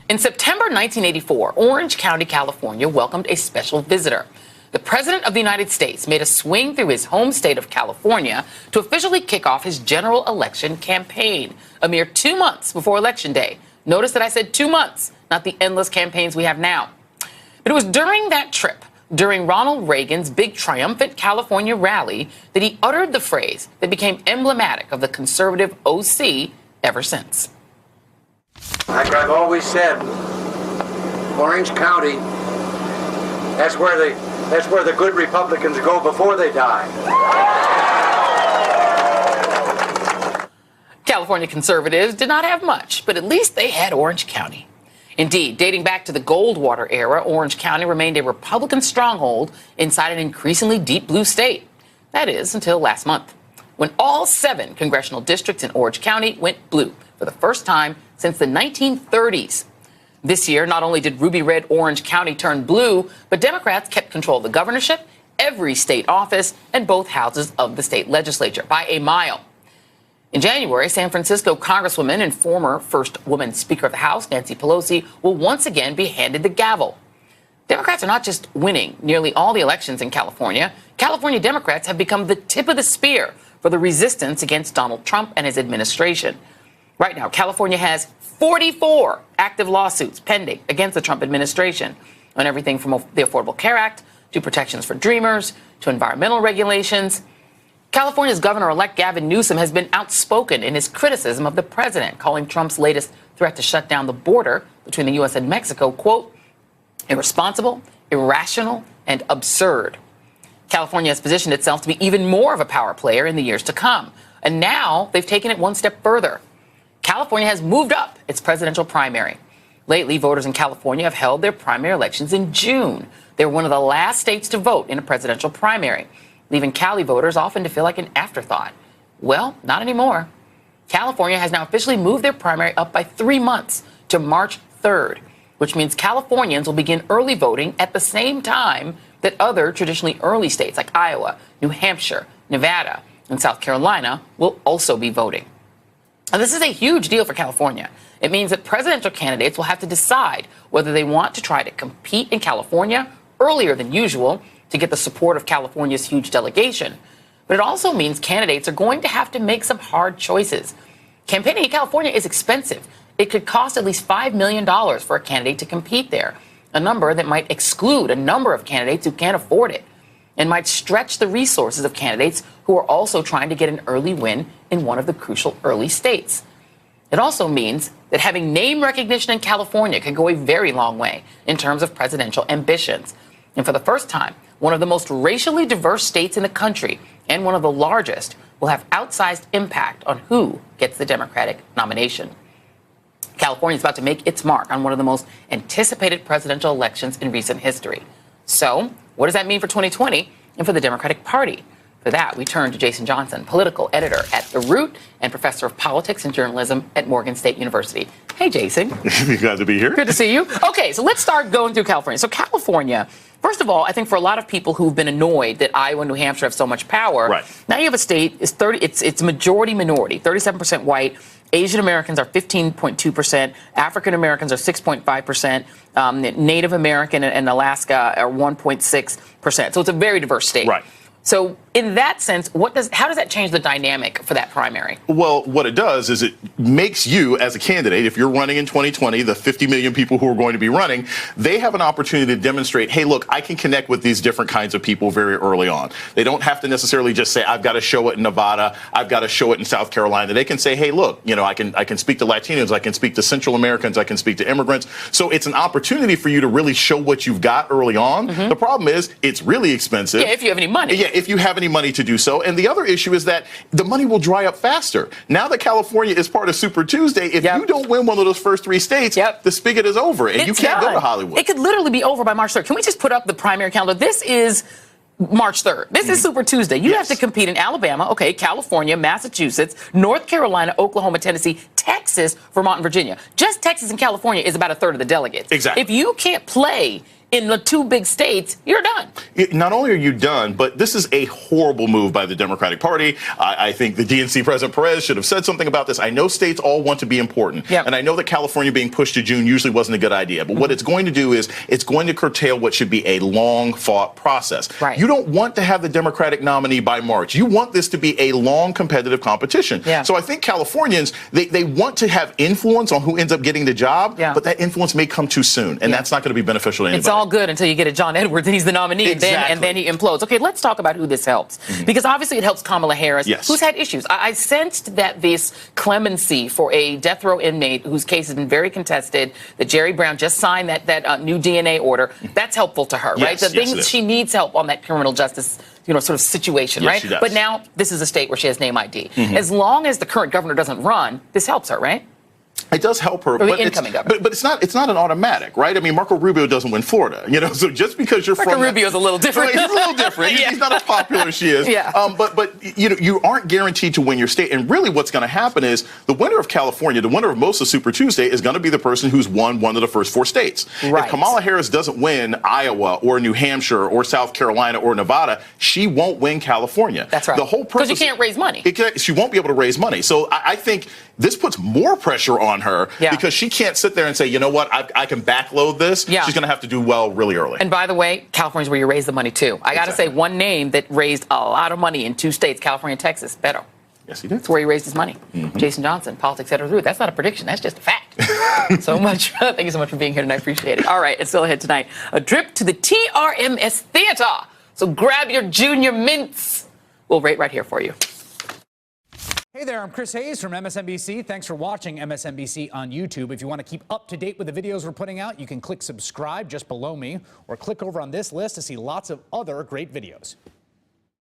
In September 1984, Orange County, California welcomed a special visitor. The President of the United States made a swing through his home state of California to officially kick off his general election campaign, a mere 2 months before Election Day. Notice that I said 2 months, not the endless campaigns we have now. But it was during that trip, during Ronald Reagan's big triumphant California rally, that he uttered the phrase that became emblematic of the conservative OC ever since. Like I've always said, Orange County, that's where the good Republicans go before they die. California conservatives did not have much, but at least they had Orange County. Indeed, dating back to the Goldwater era, Orange County remained a Republican stronghold inside an increasingly deep blue state. That is, until last month, when all 7 congressional districts in Orange County went blue for the first time since the 1930s. This year, not only did ruby red Orange County turn blue, but Democrats kept control of the governorship, every state office, and both houses of the state legislature by a mile. In January, San Francisco Congresswoman and former first woman Speaker of the House, Nancy Pelosi, will once again be handed the gavel. Democrats are not just winning nearly all the elections in California. California Democrats have become the tip of the spear for the resistance against Donald Trump and his administration. Right now, California has 44 active lawsuits pending against the Trump administration on everything from the Affordable Care Act to protections for Dreamers to environmental regulations. California's Governor-elect Gavin Newsom has been outspoken in his criticism of the president, calling Trump's latest threat to shut down the border between the U.S. and Mexico, quote, irresponsible, irrational, and absurd. California has positioned itself to be even more of a power player in the years to come. And now they've taken it one step further. California has moved up its presidential primary. Lately, voters in California have held their primary elections in June. They're one of the last states to vote in a presidential primary, leaving Cali voters often to feel like an afterthought. Well, not anymore. California has now officially moved their primary up by 3 months to March 3rd, which means Californians will begin early voting at the same time that other traditionally early states like Iowa, New Hampshire, Nevada, and South Carolina will also be voting. Now, this is a huge deal for California. It means that presidential candidates will have to decide whether they want to try to compete in California earlier than usual to get the support of California's huge delegation. But it also means candidates are going to have to make some hard choices. Campaigning in California is expensive. It could cost at least $5 million for a candidate to compete there, a number that might exclude a number of candidates who can't afford it and might stretch the resources of candidates who are also trying to get an early win in one of the crucial early states. It also means that having name recognition in California can go a very long way in terms of presidential ambitions. And for the first time, one of the most racially diverse states in the country and one of the largest will have outsized impact on who gets the Democratic nomination. California is about to make its mark on one of the most anticipated presidential elections in recent history. So, what does that mean for 2020 and for the Democratic Party? For that, we turn to Jason Johnson, political editor at The Root and professor of politics and journalism at Morgan State University. Hey, Jason. Glad to be here. Good to see you. Okay, so let's start going through California. So California, first of all, I think for a lot of people who've been annoyed that Iowa and New Hampshire have so much power, right. Now you have a state, it's majority minority, 37% white. Asian Americans are 15.2%. African Americans are 6.5%. Native American and Alaska are 1.6%. So it's a very diverse state. Right. So in that sense, how does that change the dynamic for that primary? Well, what it does is it makes you, as a candidate, if you're running in 2020, the 50 million people who are going to be running, they have an opportunity to demonstrate, hey, look, I can connect with these different kinds of people very early on. They don't have to necessarily just say, I've got to show it in Nevada, I've got to show it in South Carolina. They can say, hey, look, I can speak to Latinos, I can speak to Central Americans, I can speak to immigrants. So it's an opportunity for you to really show what you've got early on. Mm-hmm. The problem is it's really expensive. Yeah, if you have any money. Yeah, if you have any money to do so. And the other issue is that the money will dry up faster. Now that California is part of Super Tuesday, if you don't win one of those first 3 states, the spigot is over and you can't go to Hollywood. It could literally be over by March 3rd. Can we just put up the primary calendar? This is March 3rd. This is Super Tuesday. You have to compete in Alabama, California, Massachusetts, North Carolina, Oklahoma, Tennessee, Texas, Vermont, and Virginia. Just Texas and California is about a third of the delegates. Exactly. If you can't play in the two big states, you're done. Not only are you done, but this is a horrible move by the Democratic Party. I think the DNC President Perez should have said something about this. I know states all want to be important. Yep. And I know that California being pushed to June usually wasn't a good idea. But what it's going to do is it's going to curtail what should be a long-fought process. Right. You don't want to have the Democratic nominee by March. You want this to be a long competitive competition. Yeah. So I think Californians, they want to have influence on who ends up getting the job, but that influence may come too soon. And that's not going to be beneficial to anybody. It's all good until you get a John Edwards and he's the nominee, Exactly. and then he implodes. Okay, let's talk about who this helps. Because obviously it helps Kamala Harris, who's had issues. I sensed that this clemency for a death row inmate whose case has been very contested, that Jerry Brown just signed that new DNA order, that's helpful to her, right? The things she needs help on that criminal justice sort of situation, right? She does. But now this is a state where she has name ID. As long as the current governor doesn't run, this helps her, right? It does help her, but it's not an automatic, right? I mean, Marco Rubio doesn't win Florida, so just because you're Marco from Rubio's a little different. Right, he's a little different. He's not as popular as she is. But you aren't guaranteed to win your state, and really, what's going to happen is the winner of California, the winner of most of Super Tuesday, is going to be the person who's won one of the first 4 states. Right. If Kamala Harris doesn't win Iowa or New Hampshire or South Carolina or Nevada, she won't win California. That's right. The whole purpose, because you can't raise money. She won't be able to raise money. So I think this puts more pressure on her because she can't sit there and say, you know what, I can backload this. She's going to have to do well really early. And by the way, California's where you raise the money, too. I got to say one name that raised a lot of money in 2 states, California and Texas, Maddow. Yes, he did. That's where he raised his money. Jason Johnson, politics editor root. That's not a prediction. That's just a fact. so much. Thank you so much for being here tonight. Appreciate it. All right, it's still ahead tonight. A trip to the TRMS Theater. So grab your junior mints. We'll rate right here for you. Hey there, I'm Chris Hayes from MSNBC. Thanks for watching MSNBC on YouTube. If you want to keep up to date with the videos we're putting out, you can click subscribe just below me or click over on this list to see lots of other great videos.